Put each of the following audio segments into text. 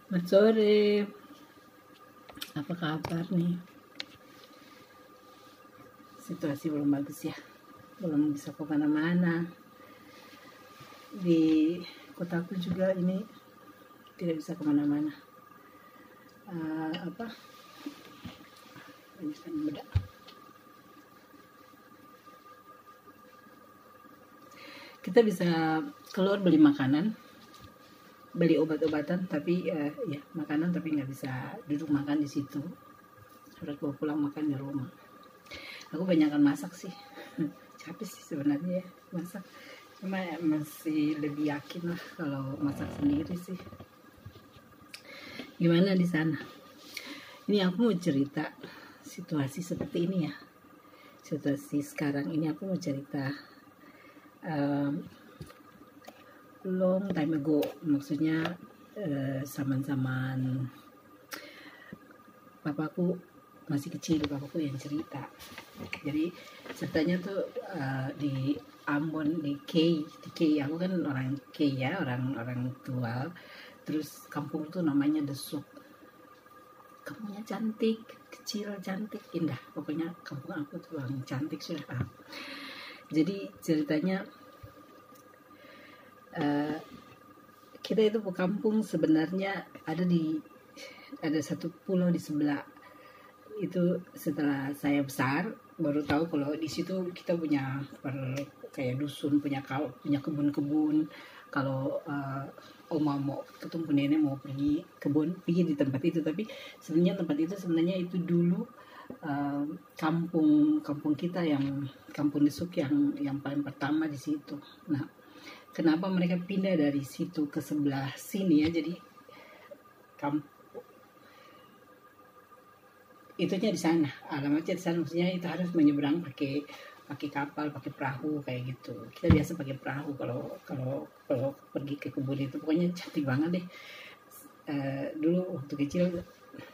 Selamat sore, apa kabar nih? Situasi belum bagus ya, belum bisa kemana-mana. Di kotaku juga ini tidak bisa kemana-mana. Kita bisa keluar beli makanan, beli obat-obatan, tapi ya makanan, tapi nggak bisa duduk makan di situ. Harus bawa pulang makan di rumah. Aku banyakkan masak sih, capek sih sebenarnya ya, masak. Cuma masih lebih yakin lah kalau masak sendiri sih. Gimana di sana? Ini aku mau cerita situasi seperti ini ya. Situasi sekarang ini aku mau cerita long time ago, maksudnya zaman-zaman papaku masih kecil, papaku yang cerita. Jadi ceritanya tuh di Ambon, di K, aku kan orang K ya, orang tua. Terus kampung tuh namanya Desuk. Kampungnya cantik, kecil, cantik, indah. Pokoknya kampung aku tuh yang cantik sudah. Jadi ceritanya kita itu kampung sebenarnya ada satu pulau di sebelah. Itu setelah saya besar baru tahu kalau di situ kita punya kayak dusun, punya kebun-kebun. Kalau oma mau ketemu nenek mau pergi kebun, pergi di tempat itu. Tapi sebenarnya tempat itu itu dulu kampung kita, yang kampung Desuk yang paling pertama di situ. Nah, kenapa mereka pindah dari situ ke sebelah sini ya? Jadi itunya di sana, alamatnya di sana. Maksudnya itu harus menyeberang pakai kapal, pakai perahu kayak gitu. Kita biasa pakai perahu kalau pergi ke kebun itu. Pokoknya cantik banget deh. Dulu waktu kecil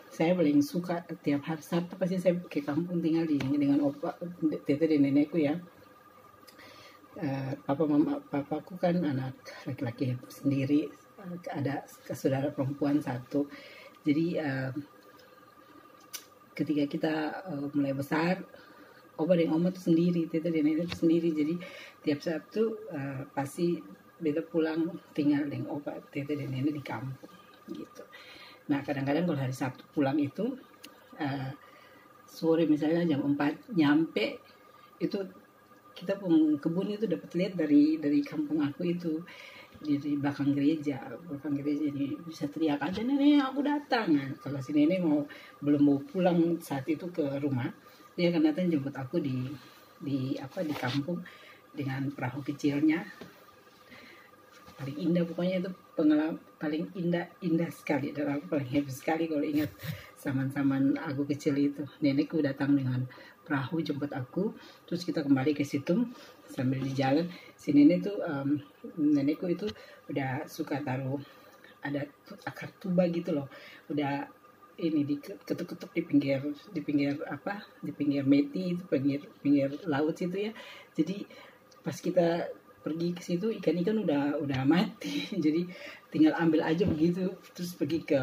saya paling suka tiap hari Sabtu pasti saya ke kampung tinggal dengan opa, tete dan nenekku ya. Papaku kan anak laki-laki sendiri, ada saudara perempuan satu. Jadi ketika kita mulai besar, opa dan oma tuh sendiri, tete dan nenek tuh sendiri. Jadi tiap Sabtu pasti beta pulang tinggal dengan opa, tete dan nenek di kampung gitu. Nah, kadang-kadang kalau hari Sabtu pulang itu sore misalnya jam 4 nyampe, itu kita pun kebun itu dapat lihat dari kampung aku itu, di belakang gereja. Jadi bisa teriak aja, nenek aku datang. Nah, kalau si nenek belum mau pulang saat itu ke rumah, dia akan datang jemput aku di kampung dengan perahu kecilnya. Paling indah pokoknya itu pengalaman paling indah sekali, dan aku paling happy sekali kalau ingat zaman aku kecil itu. Nenekku datang dengan perahu jemput aku, terus kita kembali ke situ sambil di jalan. Si nenek tuh nenekku itu udah suka taruh ada akar tuba gitu loh, udah ini diketuk-ketuk di pinggir meti itu, pinggir laut situ ya. Jadi pas kita pergi ke situ, ikan-ikan udah mati. Jadi tinggal ambil aja begitu, terus pergi ke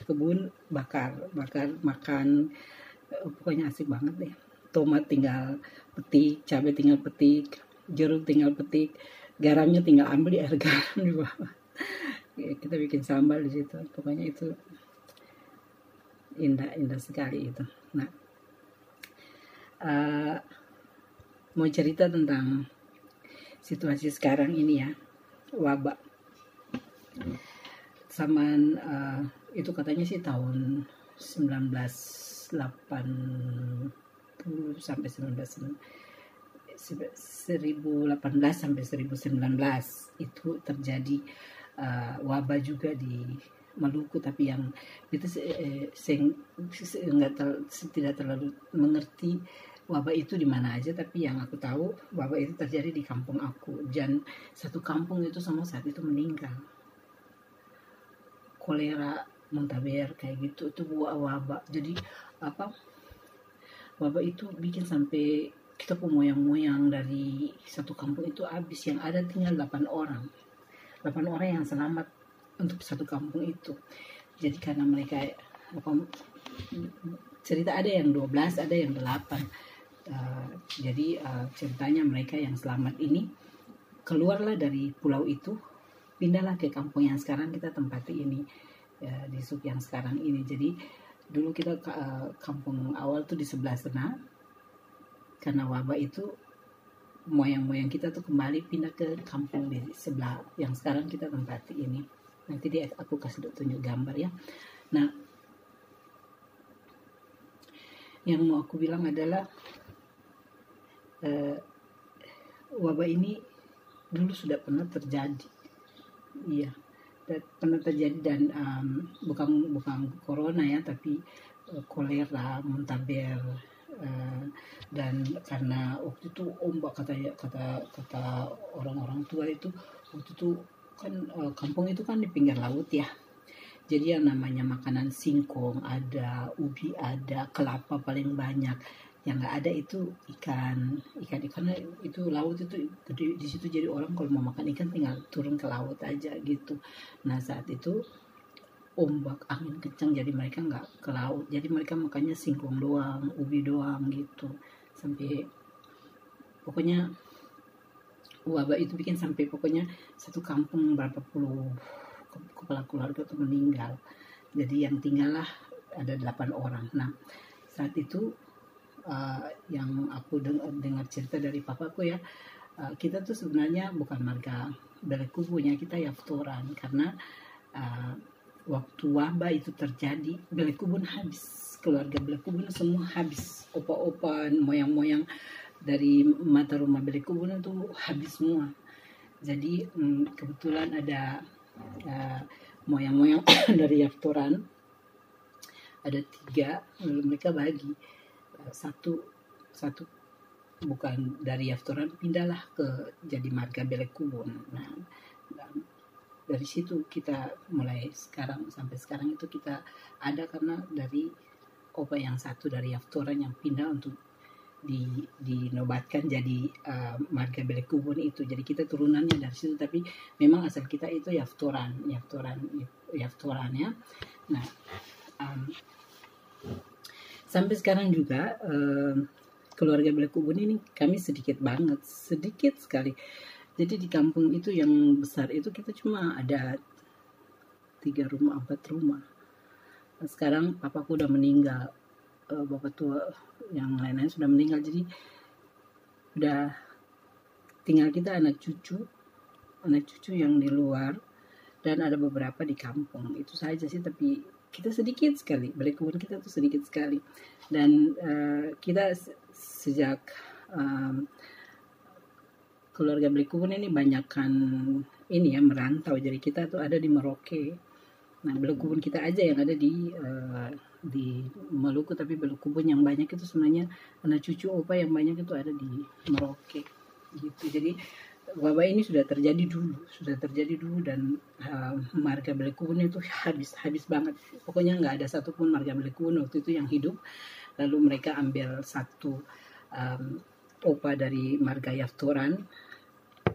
kebun, bakar makan. Pokoknya asik banget deh. Tomat tinggal petik, cabai tinggal petik, jeruk tinggal petik, garamnya tinggal ambil di air garam di bawah. Kita bikin sambal di situ. Pokoknya itu indah sekali itu. Nah, mau cerita tentang situasi sekarang ini ya, wabah. Zaman itu katanya sih tahun 1980 sampai 1018 sampai 1019 itu terjadi wabah juga di Maluku. Tapi yang itu tidak terlalu mengerti wabah itu di mana aja. Tapi yang aku tahu wabah itu terjadi di kampung aku, dan satu kampung itu sama saat itu meninggal. Kolera, muntaber kayak gitu, itu wabah. Jadi wabah itu bikin sampai kita pun moyang-moyang dari satu kampung itu habis. Yang ada tinggal 8 orang yang selamat untuk satu kampung itu. Jadi karena mereka cerita ada yang 12, ada yang 8. Jadi ceritanya mereka yang selamat ini keluarlah dari pulau itu, pindahlah ke kampung yang sekarang kita tempati ini, di sub yang sekarang ini. Jadi dulu kita kampung awal tuh di sebelah sana, karena wabah itu moyang-moyang kita tuh kembali pindah ke kampung di sebelah yang sekarang kita tempati ini. Nanti aku kasih tunjuk gambar ya. Nah, yang mau aku bilang adalah wabah ini dulu sudah pernah terjadi, iya, pernah terjadi, dan bukan corona ya, tapi kolera, muntaber, dan karena waktu itu ombak, kata orang-orang tua itu, waktu itu kan kampung itu kan di pinggir laut ya. Jadi yang namanya makanan singkong ada, ubi ada, kelapa paling banyak. Yang nggak ada itu ikan itu laut itu gede di situ. Jadi orang kalau mau makan ikan tinggal turun ke laut aja gitu. Nah saat itu ombak angin kencang, jadi mereka nggak ke laut. Jadi mereka makannya singkong doang, ubi doang gitu. Sampai pokoknya wabah itu bikin sampai pokoknya satu kampung berapa puluh kepala keluarga itu meninggal. Jadi yang tinggallah ada 8 orang. Nah saat itu yang aku dengar cerita dari papaku ya, kita tuh sebenarnya bukan marga Belekubunya, kita Yaftoran, karena waktu wabah itu terjadi Belekubun habis, keluarga Belekubun semua habis, opa-opa, moyang-moyang dari mata rumah Belekubun itu habis semua. Jadi kebetulan ada moyang-moyang dari Yaftoran ada 3, mereka bagi satu bukan dari Yaftoran pindahlah ke jadi marga Belekubun. Nah dari situ kita mulai sekarang sampai sekarang itu kita ada, karena dari opa yang satu dari Yaftoran yang pindah untuk dinobatkan jadi marga Belekubun itu. Jadi kita turunannya dari situ, tapi memang asal kita itu Yaftoran ya. Nah sampai sekarang juga keluarga Belekubun ini kami sedikit sekali. Jadi di kampung itu yang besar itu kita cuma ada 3 rumah, 4 rumah. Nah, sekarang papaku udah meninggal, bapak tua yang lain-lain sudah meninggal, jadi udah tinggal kita anak cucu yang di luar, dan ada beberapa di kampung. Itu saja sih, tapi kita sedikit sekali, Belekubun kita tuh sedikit sekali. Dan kita sejak keluarga Belekubun ini banyakkan ini ya, merantau. Jadi kita tuh ada di Merauke. Nah Belekubun kita aja yang ada di Maluku, tapi Belekubun yang banyak itu sebenarnya anak cucu opa yang banyak itu ada di Merauke gitu. Jadi wabah ini sudah terjadi dulu, dan marga Belekubun itu habis banget. Pokoknya nggak ada satupun marga Belekubun waktu itu yang hidup. Lalu mereka ambil satu opa dari marga Yaftoran,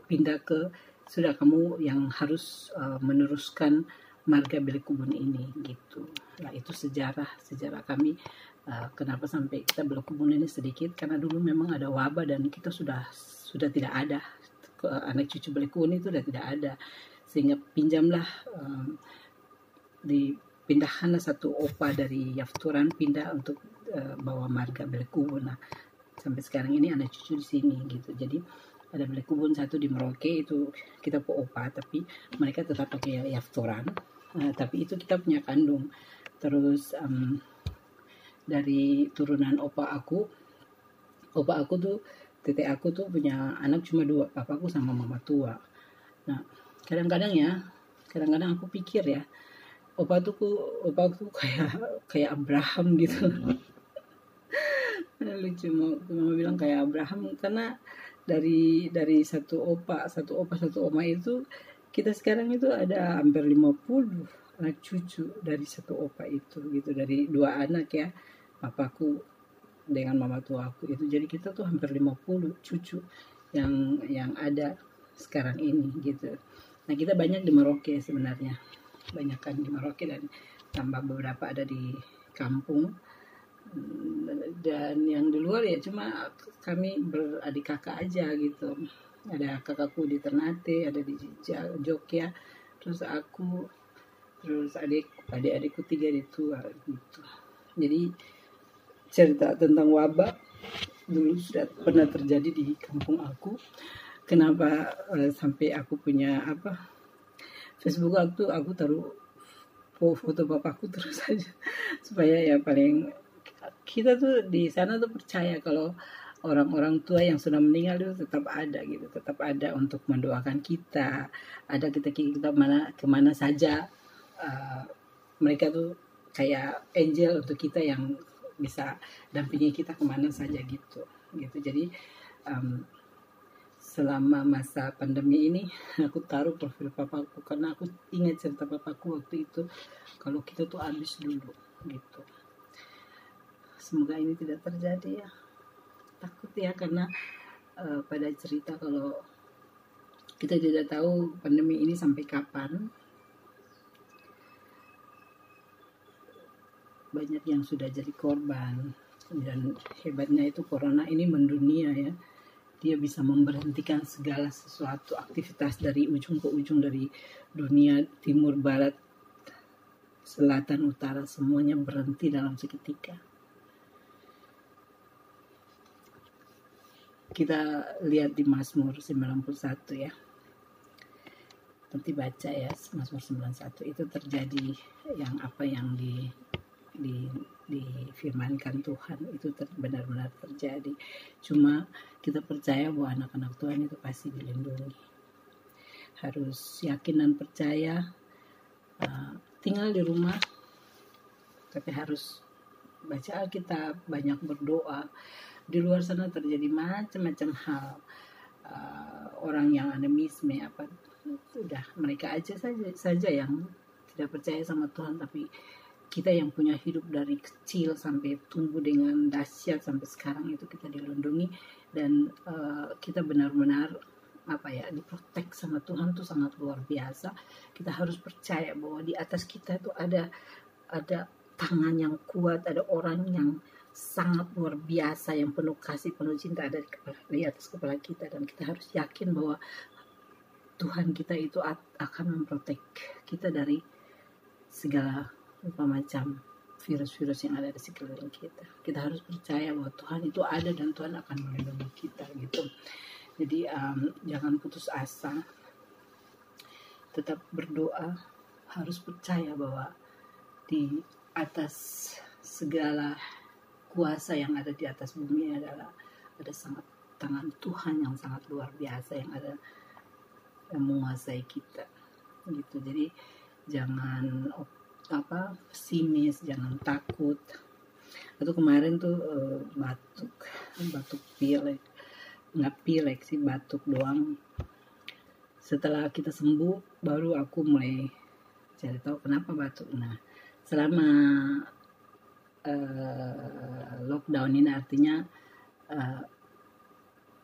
pindah ke, sudah kamu yang harus meneruskan marga Belekubun ini gitu. Nah itu sejarah kami, kenapa sampai kita Belekubun ini sedikit, karena dulu memang ada wabah dan kita sudah tidak ada. Anak cucu Belekubun itu sudah tidak ada, sehingga pinjamlah dipindahkanlah satu opa dari Yaftoran pindah untuk bawa marga Belekubun. Nah sampai sekarang ini anak cucu di sini gitu. Jadi ada Belekubun satu di Merauke, itu kita opa, tapi mereka tetap pakai Yaftoran, tapi itu kita punya kandung. Terus dari turunan opa aku tuh, tete aku tuh punya anak cuma 2, papaku sama mama tua. Nah kadang-kadang aku pikir ya, opa tuh kayak Abraham gitu. Lucu, mama bilang kayak Abraham, karena dari satu opa satu oma itu kita sekarang itu ada hampir 50 anak cucu dari satu opa itu gitu, dari 2 anak ya, papaku dengan mama tua aku itu. Jadi kita tuh hampir 50 cucu yang ada sekarang ini gitu. Nah kita banyak di Merauke sebenarnya banyakkan di Merauke dan tambah beberapa ada di kampung. Dan yang di luar ya cuma kami beradik kakak aja gitu. Ada kakakku di Ternate, ada di Jogja, terus aku, terus adik-adikku 3 di Tua gitu. Jadi cerita tentang wabah dulu sudah pernah terjadi di kampung aku. Kenapa sampai aku punya Facebook aku taruh foto bapakku terus aja supaya ya paling kita tuh di sana tuh percaya kalau orang-orang tua yang sudah meninggal itu tetap ada gitu, tetap ada untuk mendoakan kita, ada kita kemana saja, mereka tuh kayak angel untuk kita yang bisa dampingi kita kemana saja gitu. Jadi selama masa pandemi ini aku taruh profil papaku karena aku ingat cerita papaku waktu itu kalau kita tuh habis dulu gitu. Semoga ini tidak terjadi ya. Takut ya karena pada cerita kalau kita tidak tahu pandemi ini sampai kapan. Banyak yang sudah jadi korban dan hebatnya itu corona ini mendunia ya. Dia bisa memberhentikan segala sesuatu aktivitas dari ujung ke ujung, dari dunia timur, barat, selatan, utara, semuanya berhenti dalam seketika. Kita lihat di Mazmur 91 ya. Nanti baca ya Mazmur 91 itu terjadi yang difirmankan Tuhan itu benar-benar terjadi. Cuma kita percaya bahwa anak-anak Tuhan itu pasti dilindungi. Harus yakin dan percaya, tinggal di rumah tapi harus baca Alkitab, banyak berdoa. Di luar sana terjadi macam-macam hal, orang yang animisme sudah mereka aja saja yang tidak percaya sama Tuhan, tapi kita yang punya hidup dari kecil sampai tumbuh dengan dahsyat sampai sekarang itu kita dilindungi dan kita benar-benar diprotek sama Tuhan tuh sangat luar biasa. Kita harus percaya bahwa di atas kita itu ada tangan yang kuat, ada orang yang sangat luar biasa yang penuh kasih, penuh cinta ada di atas kepala kita, dan kita harus yakin bahwa Tuhan kita itu akan memprotek kita dari segala macam virus-virus yang ada di sekeliling kita. Kita harus percaya bahwa Tuhan itu ada dan Tuhan akan melindungi kita gitu. Jadi jangan putus asa, tetap berdoa, harus percaya bahwa di atas segala kuasa yang ada di atas bumi ada sangat tangan Tuhan yang sangat luar biasa yang yang menguasai kita gitu. Jadi jangan pesimis, jangan takut. Atau kemarin tuh batuk pilek, nggak pilek sih, batuk doang. Setelah kita sembuh baru aku mulai cari tahu kenapa batuk. Nah, selama lockdown ini artinya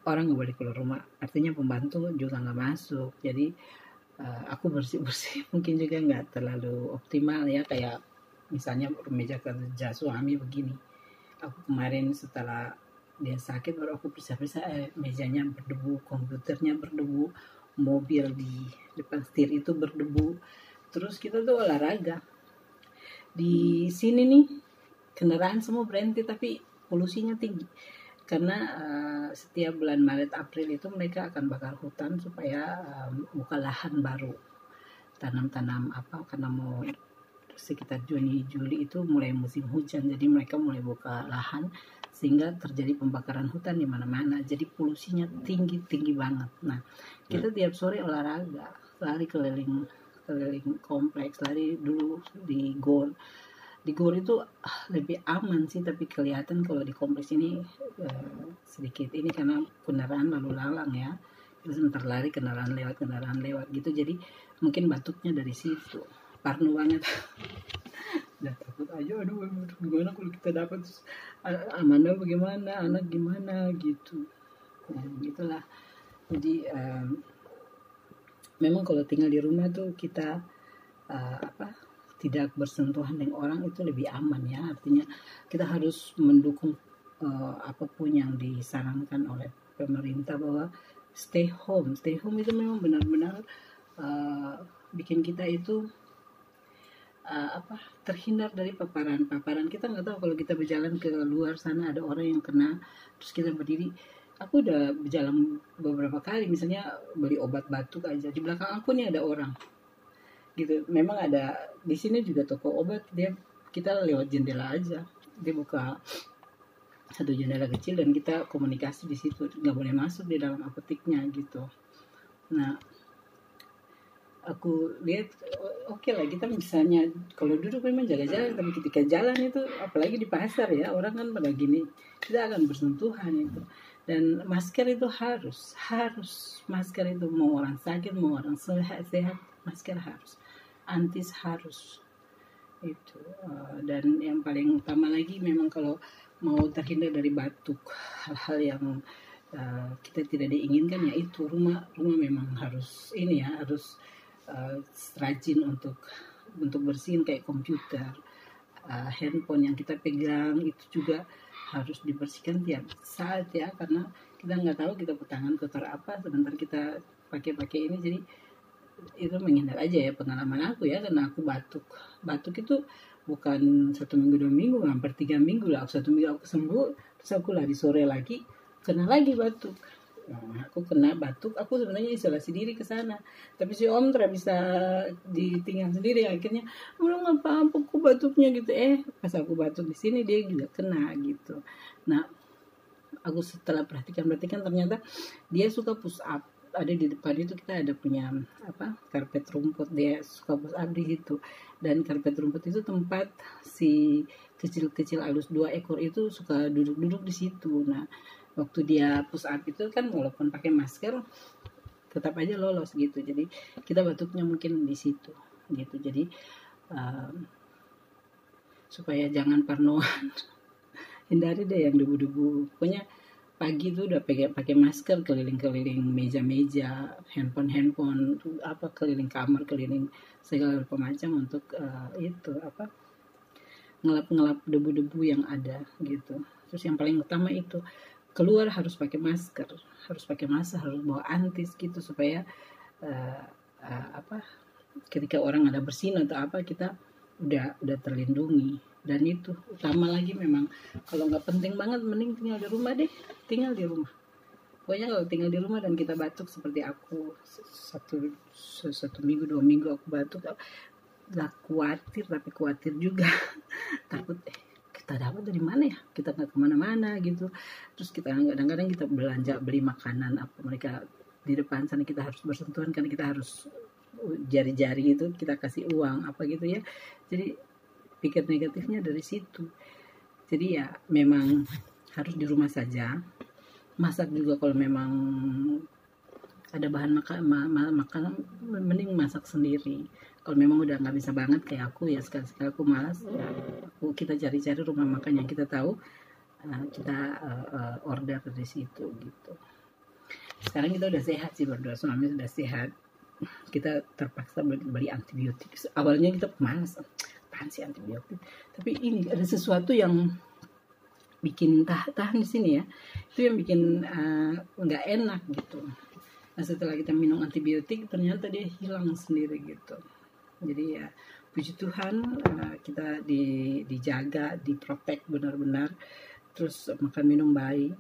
orang nggak boleh keluar rumah, artinya pembantu juga nggak masuk. Jadi aku bersih mungkin juga nggak terlalu optimal ya, kayak misalnya meja kerja suami begini. Aku kemarin setelah dia sakit baru aku periksa mejanya berdebu, komputernya berdebu, mobil di depan setir itu berdebu. Terus kita tuh olahraga di sini nih, kendaraan semua berhenti tapi polusinya tinggi karena setiap bulan Maret April itu mereka akan bakar hutan supaya buka lahan baru tanam karena mau sekitar Juni Juli itu mulai musim hujan, jadi mereka mulai buka lahan sehingga terjadi pembakaran hutan di mana-mana, jadi polusinya tinggi banget. Nah, kita tiap sore olahraga, lari keliling kompleks, lari dulu di GOR. Di GOR itu lebih aman sih, tapi kelihatan kalau di kompleks ini sedikit ini karena kendaraan lalu lalang ya. Terus sebentar lari kendaraan lewat gitu, jadi mungkin batuknya dari situ. Parno banget. Udah takut aja, aduh gimana kalau kita dapat Amanda bagaimana, anak gimana gitu. Nah, gitulah. Jadi memang kalau tinggal di rumah tuh kita apa, tidak bersentuhan dengan orang itu lebih aman ya. Artinya kita harus mendukung apapun yang disarankan oleh pemerintah bahwa stay home itu memang benar-benar bikin kita itu terhindar dari paparan. Kita nggak tahu kalau kita berjalan ke luar sana ada orang yang kena, terus kita berdiri. Aku udah berjalan beberapa kali, misalnya beli obat batuk aja, di belakang aku nih ada orang gitu. Memang ada di sini juga toko obat, kita lewat jendela aja, dia buka satu jendela kecil dan kita komunikasi di situ, nggak boleh masuk di dalam apoteknya gitu. Nah, aku lihat oke lah, kita misalnya kalau duduk memang jaga-jaga, tapi ketika jalan itu apalagi di pasar ya, orang kan pada gini, kita akan bersentuhan itu. Dan masker itu harus masker itu, mau orang sakit mau orang sehat masker harus, antis harus itu. Dan yang paling utama lagi memang kalau mau terhindar dari batuk, hal-hal yang kita tidak diinginkan, ya itu rumah memang harus ini ya, harus rajin untuk bersihin, kayak komputer, handphone yang kita pegang itu juga harus dibersihkan tiap saat ya, karena kita nggak tahu kita tangan kotor apa sebentar kita pakai ini. Jadi itu menghindar aja ya, pengalaman aku ya, karena aku batuk itu bukan 1 minggu 2 minggu, hampir 3 minggu lah. 1 minggu aku sembuh, terus aku lari sore lagi kena lagi batuk. Nah, aku kena batuk, aku sebenarnya isolasi diri ke sana, tapi si om tidak bisa ditinggal sendiri. Akhirnya belum apa-apa aku batuknya gitu, pas aku batuk di sini dia juga kena gitu. Nah, aku setelah perhatikan ternyata dia suka push up. Ada di depan itu kita ada punya karpet rumput, dia suka push up di situ. Dan karpet rumput itu tempat si kecil-kecil halus 2 ekor itu suka duduk-duduk di situ. Nah, waktu dia push up itu kan walaupun pakai masker tetap aja lolos gitu. Jadi kita batuknya mungkin di situ gitu. Jadi supaya jangan parnoan, hindari deh yang debu-debu. Pokoknya pagi itu udah pakai masker keliling-keliling meja-meja, handphone keliling kamar, keliling segala macam untuk ngelap debu-debu yang ada gitu. Terus yang paling utama itu keluar harus pakai masker, harus bawa antis gitu, supaya ketika orang ada bersin atau apa kita udah terlindungi. Dan itu utama lagi, memang kalau nggak penting banget mending tinggal di rumah. Pokoknya kalau tinggal di rumah dan kita batuk seperti aku 1 minggu 2 minggu aku batuk, gak khawatir juga takut kita dapat dari mana ya, kita nggak kemana-mana gitu. Terus kita kadang-kadang kita beli makanan mereka di depan sana, kita harus bersentuhan karena kita harus jari-jari itu kita kasih uang gitu ya. Jadi pikir negatifnya dari situ. Jadi ya memang harus di rumah saja. Masak juga kalau memang ada bahan makanan mending masak sendiri. Kalau memang udah nggak bisa banget kayak aku ya, sekali-sekali aku malas ya, kita cari-cari rumah makan yang kita tahu, kita order dari situ gitu. Sekarang kita udah sehat sih, berdua suami sudah sehat. Kita terpaksa beli antibiotik. Awalnya kita malas, apaan sih antibiotik, tapi ini ada sesuatu yang bikin tahan di sini ya, itu yang bikin nggak enak gitu. Nah, setelah kita minum antibiotik ternyata dia hilang sendiri gitu. Jadi ya puji Tuhan, kita dijaga, diprotek benar-benar. Terus makan minum baik,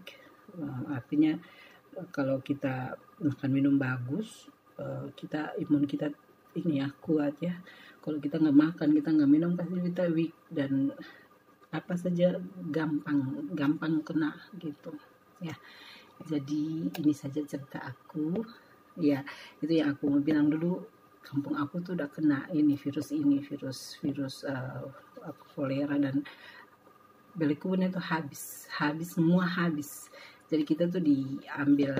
artinya kalau kita makan minum bagus, kita imun kita ini ya kuat ya. Kalau kita nggak makan, kita nggak minum, pasti kita weak dan apa saja gampang kena gitu ya. Jadi ini saja cerita aku ya, itu yang aku mau bilang dulu. Kampung aku tuh udah kena virus kolera, dan belekubun itu habis semua. Jadi kita tuh diambil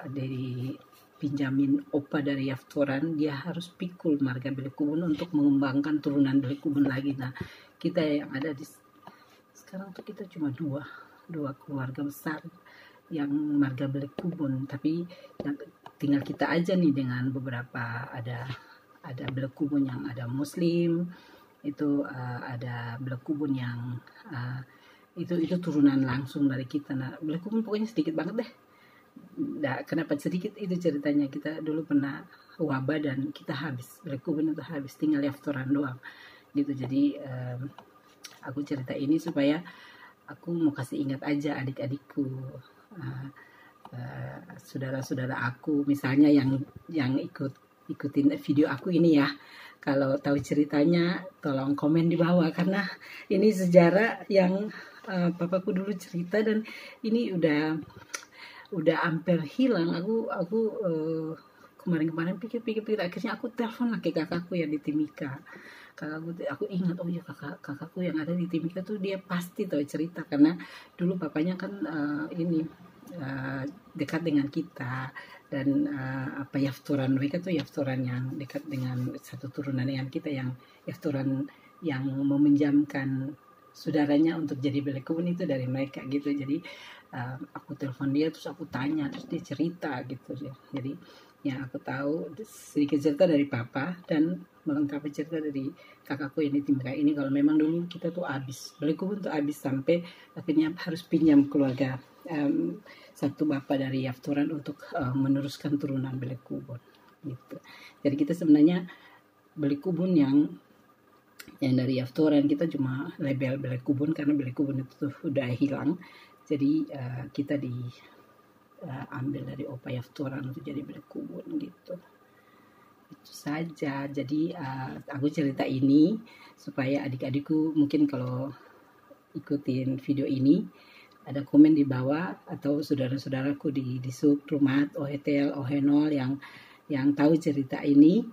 dari pinjamin opa dari Yaftoran, dia harus pikul marga belekubun untuk mengembangkan turunan belekubun lagi. Nah, kita yang ada di sekarang tuh kita cuma dua keluarga besar yang marga belekubun, tapi tinggal kita aja nih dengan beberapa ada ada Belekubun yang ada Muslim, itu ada Belekubun yang itu turunan langsung dari kita. Nah, Belekubun pokoknya sedikit banget deh. Nah, kenapa sedikit itu ceritanya, kita dulu pernah wabah dan kita habis, Belekubun itu habis, tinggal Yaftoran doang gitu. Jadi aku cerita ini supaya aku mau kasih ingat aja adik-adikku, saudara-saudara aku misalnya yang ikutin video aku ini ya. Kalau tahu ceritanya tolong komen di bawah, karena ini sejarah yang papaku dulu cerita dan ini udah hampir hilang. Aku kemarin pikir akhirnya aku telepon lagi kakakku yang di Timika. Aku ingat, oh ya kakakku yang ada di Timika tuh dia pasti tahu cerita, karena dulu papanya kan dekat dengan kita, dan Yaftoran mereka tuh Yaftoran yang dekat dengan satu turunan dengan kita, yang Yaftoran yang meminjamkan saudaranya untuk jadi Belekubun itu dari mereka gitu. Jadi aku telepon dia, terus aku tanya, terus dia cerita gitu ya. Jadi yang aku tahu sedikit cerita dari papa dan melengkapi cerita dari kakakku yang di Timika ini. Kalau memang dulu kita tuh habis, Belekubun tuh habis sampai akhirnya harus pinjam keluarga satu bapak dari Yaftoran untuk meneruskan turunan Belekubun gitu. Jadi kita sebenarnya Belekubun yang dari Yaftoran kita cuma label Belekubun karena Belekubun itu tuh udah hilang. Jadi kita ambil dari Opa Yaftoran untuk jadi Belekubun gitu. Itu saja. Jadi aku cerita ini supaya adik-adikku mungkin kalau ikutin video ini ada komen di bawah, atau saudara-saudaraku di sub Rumat, Ohetel, Ohenol yang tahu cerita ini,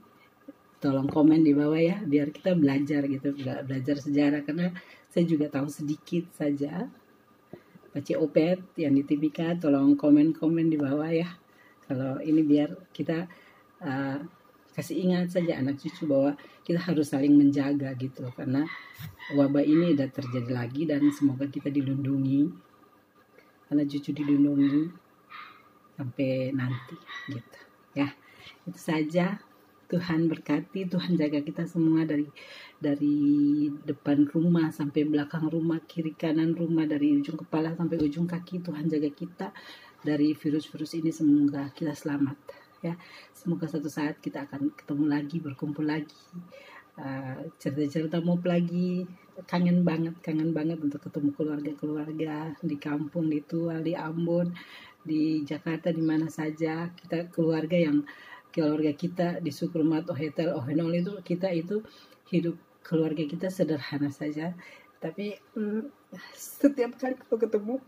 tolong komen di bawah ya, biar kita belajar gitu, belajar sejarah, karena saya juga tahu sedikit saja. Pace Opet yang di Timika, tolong komen di bawah ya. Kalau ini biar kita kasih ingat saja anak cucu bahwa kita harus saling menjaga gitu, karena wabah ini udah terjadi lagi, dan semoga kita dilindungi, anak cucu dilindungi sampai nanti gitu ya. Itu saja. Tuhan berkati, Tuhan jaga kita semua dari depan rumah sampai belakang rumah, kiri kanan rumah, dari ujung kepala sampai ujung kaki. Tuhan jaga kita dari virus-virus ini, semoga kita selamat ya. Semoga suatu saat kita akan ketemu lagi, berkumpul lagi, cerita-cerita mau lagi. Kangen banget untuk ketemu keluarga di kampung, di Tual, di Ambon, di Jakarta, di mana saja. Kita keluarga kita di Sukrumat, Ohetel, Ohenol itu, kita itu hidup keluarga kita sederhana saja, tapi setiap kali kita ketemu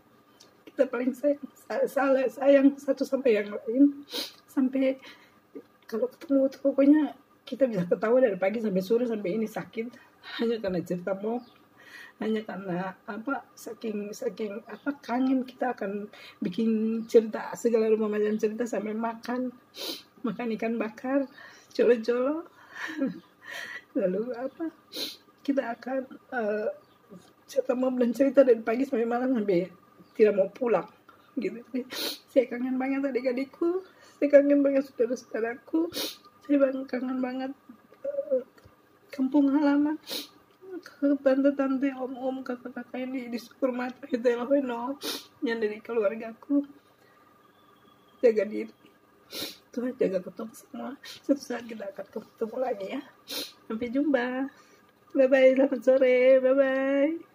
kita paling sayang satu sampai yang lain, sampai kalau ketemu itu pokoknya kita bisa ketawa dari pagi sampai sore, sampai ini sakit hanya karena cerita mau, hanya karena saking kangen. Kita akan bikin cerita segala macam cerita, sampai makan ikan bakar, colo-colo, lalu kita akan cerita mau dan cerita dari pagi sampai malam sampai tidak mau pulang gitu. Saya kangen banget adik-adikku, saya kangen banget saudara-saudaraku, saya kangen banget kampung halaman, tante-tante, om-om, kakak-kakak ini di Sukrumat, Hitelhoeno, yang dari keluargaku. Jaga diri, Tuhan jaga ketemu semua. Suatu saat kita akan ketemu lagi ya. Sampai jumpa, bye bye, selamat sore, bye bye.